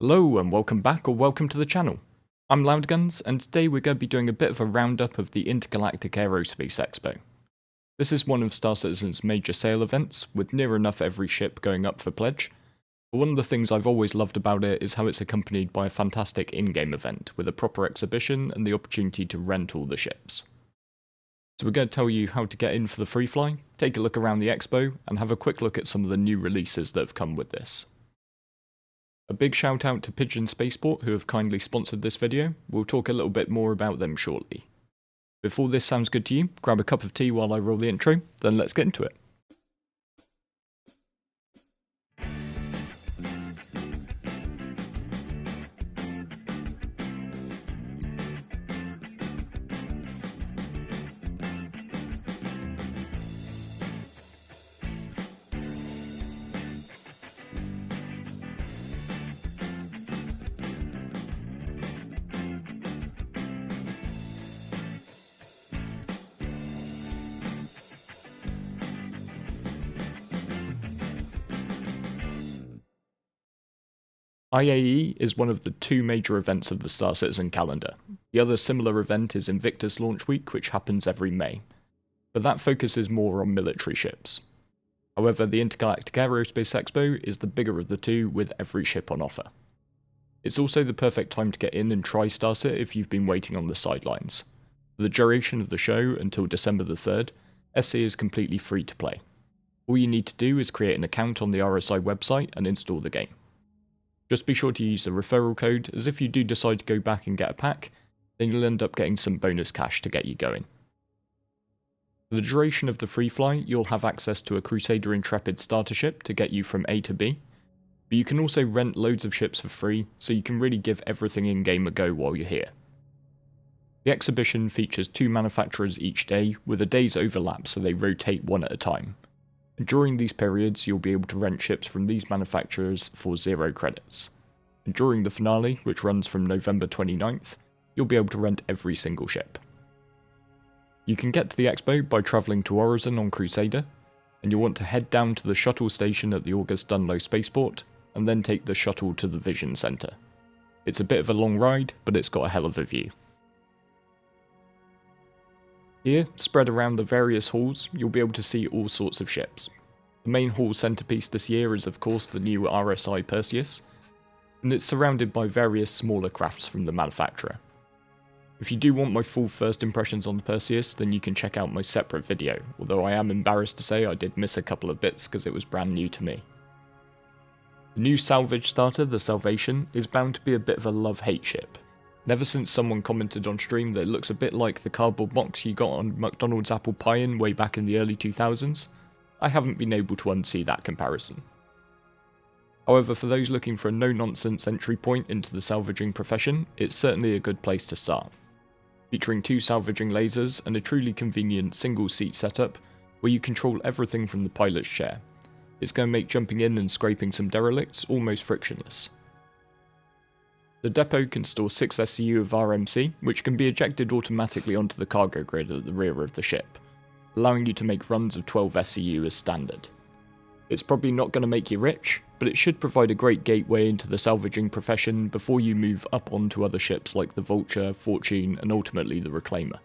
Hello and welcome back or welcome to the channel. I'm Loudguns and today we're going to be doing a bit of a roundup of the Intergalactic Aerospace Expo. This is one of Star Citizen's major sale events, with near enough every ship going up for pledge. But one of the things I've always loved about it is how it's accompanied by a fantastic in-game event, with a proper exhibition and the opportunity to rent all the ships. So we're going to tell you how to get in for the free fly, take a look around the expo, and have a quick look at some of the new releases that have come with this. A big shout out to Pigeon Spaceport who have kindly sponsored this video. We'll talk a little bit more about them shortly. Before this sounds good to you, grab a cup of tea while I roll the intro, then let's get into it. IAE is one of the two major events of the Star Citizen calendar. The other similar event is Invictus Launch Week, which happens every May, but that focuses more on military ships. However, the Intergalactic Aerospace Expo is the bigger of the two, with every ship on offer. It's also the perfect time to get in and try StarCit if you've been waiting on the sidelines. For the duration of the show, until December the 3rd, SC is completely free to play. All you need to do is create an account on the RSI website and install the game. Just be sure to use the referral code, as if you do decide to go back and get a pack, then you'll end up getting some bonus cash to get you going. For the duration of the free fly, you'll have access to a Crusader Intrepid starter ship to get you from A to B, but you can also rent loads of ships for free, so you can really give everything in-game a go while you're here. The exhibition features 2 manufacturers each day, with a day's overlap so they rotate one at a time. And during these periods, you'll be able to rent ships from these manufacturers for 0 credits. And during the finale, which runs from November 29th, you'll be able to rent every single ship. You can get to the expo by travelling to Horizon on Crusader, and you'll want to head down to the shuttle station at the August Dunlow Spaceport, and then take the shuttle to the Vision Centre. It's a bit of a long ride, but it's got a hell of a view. Here, spread around the various halls, you'll be able to see all sorts of ships. The main hall centrepiece this year is of course the new RSI Perseus, and it's surrounded by various smaller crafts from the manufacturer. If you do want my full first impressions on the Perseus, then you can check out my separate video, although I am embarrassed to say I did miss a couple of bits because it was brand new to me. The new salvage starter, the Salvation, is bound to be a bit of a love-hate ship. Ever since someone commented on stream that it looks a bit like the cardboard box you got on McDonald's apple pie in way back in the early 2000s, I haven't been able to unsee that comparison. However, for those looking for a no-nonsense entry point into the salvaging profession, it's certainly a good place to start. Featuring 2 salvaging lasers and a truly convenient single-seat setup where you control everything from the pilot's chair, it's going to make jumping in and scraping some derelicts almost frictionless. The depot can store 6 SCU of RMC, which can be ejected automatically onto the cargo grid at the rear of the ship, allowing you to make runs of 12 SCU as standard. It's probably not going to make you rich, but it should provide a great gateway into the salvaging profession before you move up onto other ships like the Vulture, Fortune, and ultimately the Reclaimer.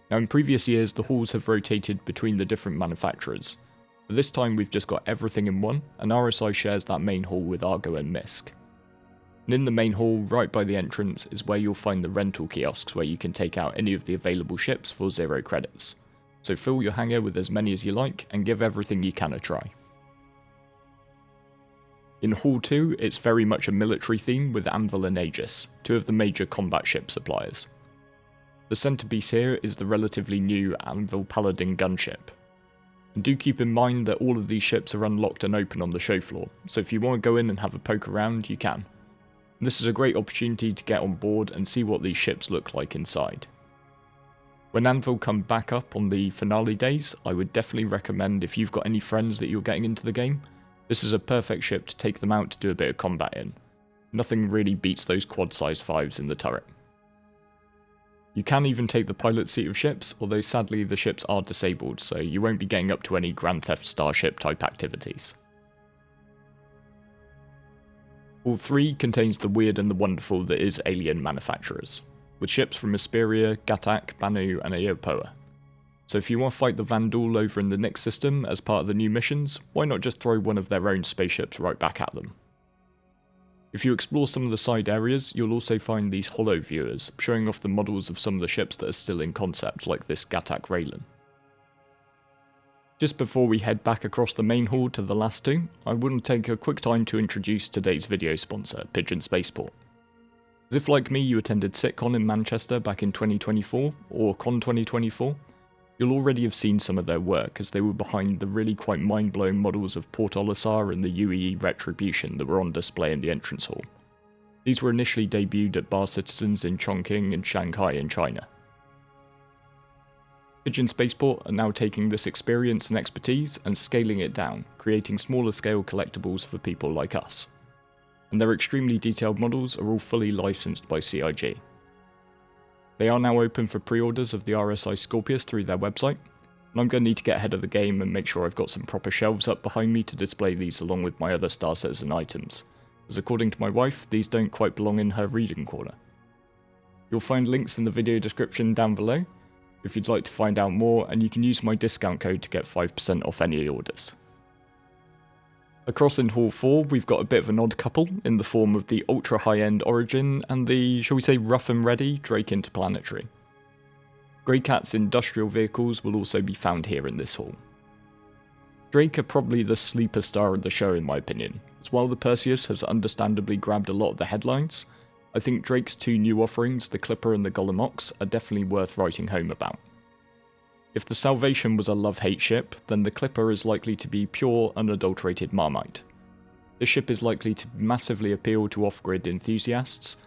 Now in previous years the halls have rotated between the different manufacturers, but this time we've just got everything in one, and RSI shares that main hall with Argo and MISC. And in the main hall, right by the entrance, is where you'll find the rental kiosks where you can take out any of the available ships for 0 credits. So fill your hangar with as many as you like, and give everything you can a try. In Hall 2, it's very much a military theme with Anvil and Aegis, 2 of the major combat ship suppliers. The centrepiece here is the relatively new Anvil Paladin gunship. And do keep in mind that all of these ships are unlocked and open on the show floor, so if you want to go in and have a poke around, you can. This is a great opportunity to get on board and see what these ships look like inside. When Anvil come back up on the finale days, I would definitely recommend, if you've got any friends that you're getting into the game, this is a perfect ship to take them out to do a bit of combat in. Nothing really beats those quad-sized 5s in the turret. You can even take the pilot seat of ships, although sadly the ships are disabled, so you won't be getting up to any Grand Theft Starship type activities. Hall 3 contains the weird and the wonderful that is alien manufacturers, with ships from Esperia, Gattac, Banu and Aerospace. So if you want to fight the Vandal over in the next system as part of the new missions, why not just throw one of their own spaceships right back at them? If you explore some of the side areas, you'll also find these holo viewers, showing off the models of some of the ships that are still in concept, like this Gattac Raylan. Just before we head back across the main hall to the last two, I want to take a quick time to introduce today's video sponsor, Pigeon Spaceport. As if like me you attended SitCon in Manchester back in 2024, or Con 2024, you'll already have seen some of their work, as they were behind the really quite mind-blowing models of Port Olisar and the UAE Retribution that were on display in the entrance hall. These were initially debuted at Bar Citizens in Chongqing and Shanghai in China. Pigeon Spaceport are now taking this experience and expertise and scaling it down, creating smaller scale collectibles for people like us. And their extremely detailed models are all fully licensed by CIG. They are now open for pre-orders of the RSI Scorpius through their website, and I'm going to need to get ahead of the game and make sure I've got some proper shelves up behind me to display these along with my other Star Citizen items, as according to my wife, these don't quite belong in her reading corner. You'll find links in the video description down below if you'd like to find out more, and you can use my discount code to get 5% off any orders. Across in Hall 4, we've got a bit of an odd couple in the form of the ultra high-end Origin and the, shall we say, rough and ready Drake Interplanetary. Greycat's industrial vehicles will also be found here in this hall. Drake are probably the sleeper star of the show in my opinion, as while the Perseus has understandably grabbed a lot of the headlines, I think Drake's two new offerings, the Clipper and the Golem Ox, are definitely worth writing home about. If the Salvation was a love-hate ship, then the Clipper is likely to be pure, unadulterated Marmite. This ship is likely to massively appeal to off-grid enthusiasts,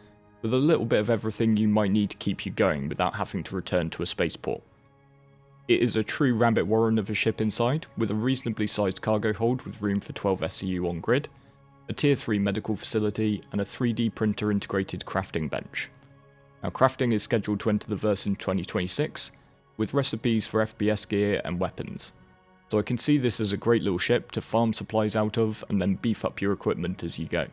with a little bit of everything you might need to keep you going without having to return to a spaceport. It is a true rabbit warren of a ship inside, with a reasonably sized cargo hold with room for 12 SCU on grid, a Tier 3 medical facility, and a 3D printer integrated crafting bench. Now crafting is scheduled to enter the verse in 2026, with recipes for FPS gear and weapons, so I can see this as a great little ship to farm supplies out of and then beef up your equipment as you go.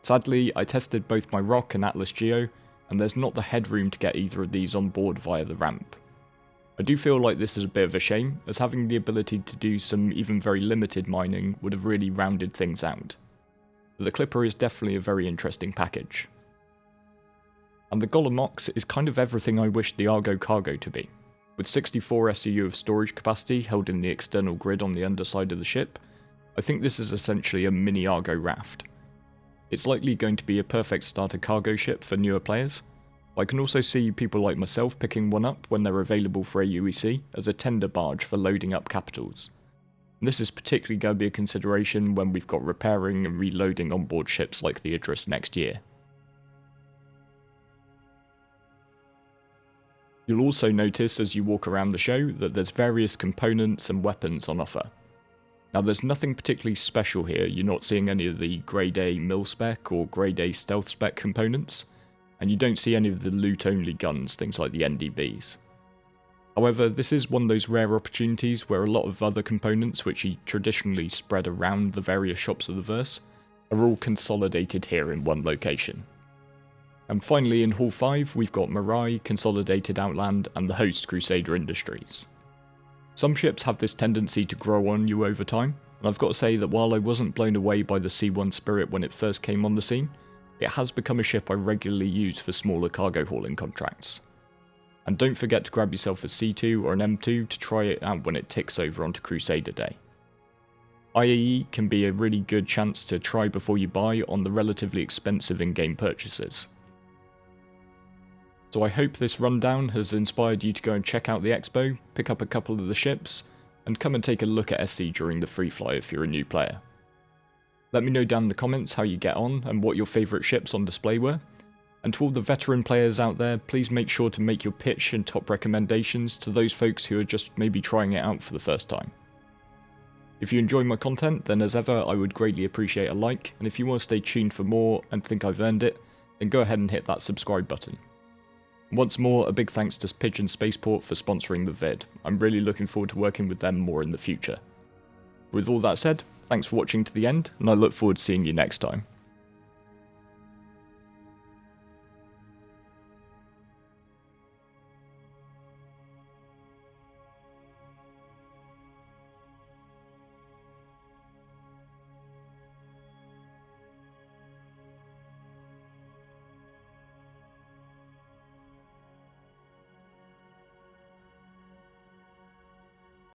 Sadly, I tested both my Rock and Atlas Geo, and there's not the headroom to get either of these on board via the ramp. I do feel like this is a bit of a shame, as having the ability to do some even very limited mining would have really rounded things out. But the Clipper is definitely a very interesting package. And the Golem Ox is kind of everything I wished the Argo cargo to be. With 64 SCU of storage capacity held in the external grid on the underside of the ship, I think this is essentially a mini Argo raft. It's likely going to be a perfect starter cargo ship for newer players. I can also see people like myself picking one up when they're available for AUEC as a tender barge for loading up capitals. And this is particularly going to be a consideration when we've got repairing and reloading onboard ships like the Idris next year. You'll also notice as you walk around the show that there's various components and weapons on offer. Now there's nothing particularly special here, you're not seeing any of the Grade A mil-spec or Grade A stealth spec components, and you don't see any of the loot-only guns, things like the NDBs. However, this is one of those rare opportunities where a lot of other components which you traditionally spread around the various shops of the verse are all consolidated here in one location. And finally in Hall 5 we've got Mirai, Consolidated Outland and the host Crusader Industries. Some ships have this tendency to grow on you over time, and I've got to say that while I wasn't blown away by the C1 Spirit when it first came on the scene, it has become a ship I regularly use for smaller cargo hauling contracts. And don't forget to grab yourself a C2 or an M2 to try it out when it ticks over onto Crusader Day. IAE can be a really good chance to try before you buy on the relatively expensive in-game purchases. So I hope this rundown has inspired you to go and check out the Expo, pick up a couple of the ships, and come and take a look at SC during the free fly if you're a new player. Let me know down in the comments how you get on and what your favourite ships on display were, and to all the veteran players out there, please make sure to make your pitch and top recommendations to those folks who are just maybe trying it out for the first time. If you enjoy my content, then as ever I would greatly appreciate a like, and if you want to stay tuned for more and think I've earned it, then go ahead and hit that subscribe button. Once more, a big thanks to Pigeon Spaceport for sponsoring the vid. I'm really looking forward to working with them more in the future. With all that said, thanks for watching to the end, and I look forward to seeing you next time.